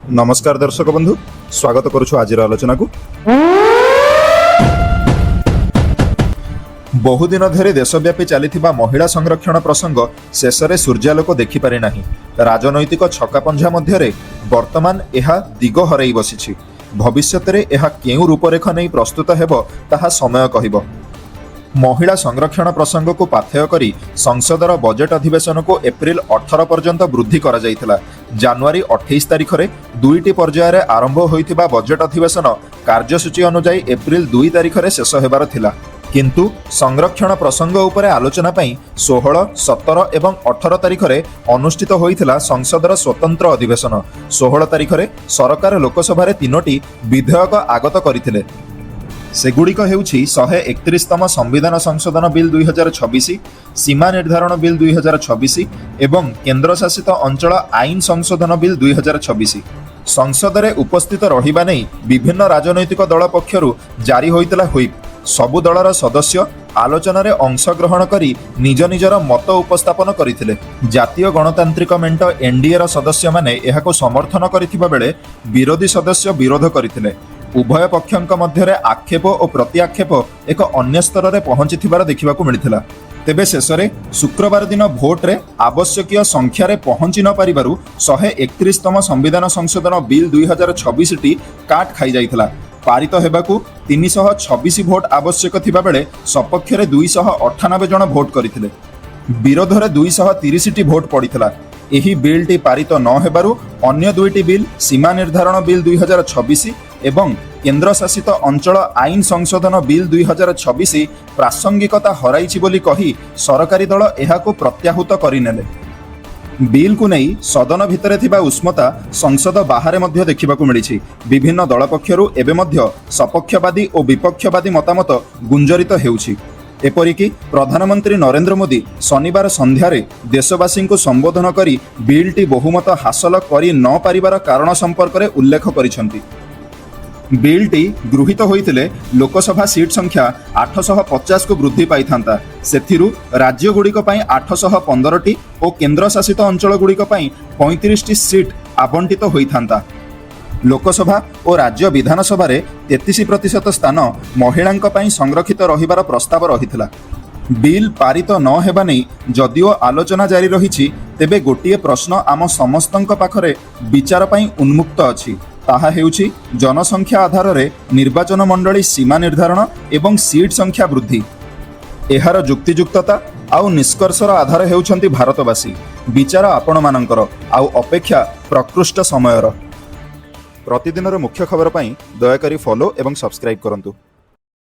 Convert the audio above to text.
नमस्कार दर्शक बंधु, स्वागत करुछु आजिर आलोचना को। बहुदिन धरी देशव्यापी चलीथिबा महिला संरक्षण प्रसंग शेषरे सूर्यालोक देखि पारि नाही। राजनैतिक छकापंझा मध्यरे वर्तमान एहा दिग हरई बसिछि। भविष्यतरे एहा केउ रूपरेख नै प्रस्तुत हेबो ताहा समय कहिबो। महिला संरक्षण प्रसंग को पाथेय करी संसदर बजेट अधिवेशन को एप्रिल 18 पर्यंत वृद्धि करा जायथिला। जनवरी 28 तारिख रे दुईटी पर्यायर आरंभ होइथिबा बजेट अधिवेशन कार्यसूची अनुसार एप्रिल 2 तारिख रे शेष हेबार थिला। किंतु संरक्षण प्रसंग उपरे आलोचना पई 16, 17 एवं 18 तारिख रे अनुष्ठित होइथिला संसदर स्वतंत्र अधिवेशन। 16 तारिख रे सरकार लोकसभा रे 3टी विधेयक आगत करिथिले। सेगुड़िक हेउछि 131तम संविधान संशोधन बिल 2026, सीमा निर्धारण बिल 2026 एवं केंद्र शासित अंचल आईन संशोधन बिल 2026। संसद रे उपस्थित रहिबा नै विभिन्न राजनैतिक दल पक्षरु जारी होइतला हुइप। सबु दलर सदस्य आलोचना रे अंशग्रहण करी निज निजर मत उपस्थापन करिथिले। जातीय गणतांत्रिक मेंट एनडीए र सदस्य माने एहाको समर्थन करिथिबा बेले विरोधी सदस्य विरोध करिथिले। उभय पक्षों मध्य आक्षेप और प्रत्याक्षेप एक अन्य स्तर में पहुंचीथिबार देखिबाकू मिलिथिला। तेबे शेषरे शुक्रवार दिन भोट रे आवश्यकीय संख्यार पहुंची न पारिबारु 131तम संविधान संशोधन बिल 2026 टी काट खाई जाइथिला। पारित हेबाकू 326 भोट आवश्यक थिबा बेले सपक्ष रे 298 जन भोट करथिले। विरोध रे 230 टी भोट पड़िथिला। एही बिल टी पारित न हेबारु अन्य दुईटी बिल सीमा निर्धारण बिल 2026 एवं केंद्र शासित अंचल आईन संशोधन बिल 2026 प्रासंगिकता हराइछि बोली कही सरकारी दल एहाको प्रत्याहुत करिनेले। बिल को नहीं सदन भितरे थिबा उष्मता संसद बाहर मध्य देखिबाकू मिलिछि। विभिन्न दल पक्षरु एबे मध्य सपक्षवादी और विपक्षवादी मतामत गुंजरित हेउछि। एपरिकी प्रधानमंत्री नरेंद्र मोदी शनिवार संध्यारे देशवासी को संबोधन करी बिल टी बहुमत हासिल करि न पारिबार कारण संपर्क में उल्लेख करिसेंति। बिल टी गृहीत होइतिले लोकसभा सीट संख्या 850 को वृद्धि पाई थांता। सेथिरु राज्य गुड़िक पई 815 टी और केंद्र शासित अंचल गुड़िक पई 35 टी सीट आवंटित होई थांता। लोकसभा और राज्य विधानसभा रे 33% स्थान महिलांक पई संरक्षित रहिबार प्रस्ताव रहिथिला। बिल पारित न हेबा नै जदिओ आलोचना जारी रहिछि, तेबे गोटिए प्रश्न आम समस्तंक पाखरे विचार पई उन्मुक्त अछि। ताहा हेउछि जनसंख्या आधार रे निर्वाचन मंडली सीमा निर्धारण एवं सीट संख्या वृद्धि। एहार जुक्तियुक्तता आउ निष्कर्षर आधार हेउछंती भारतवासी। विचार आपण मानकर आउ अपेक्षा प्रकृष्ट समयर। प्रतिदिनर मुख्य खबर पाई दयाकरी फॉलो एवं सब्सक्राइब करंतु।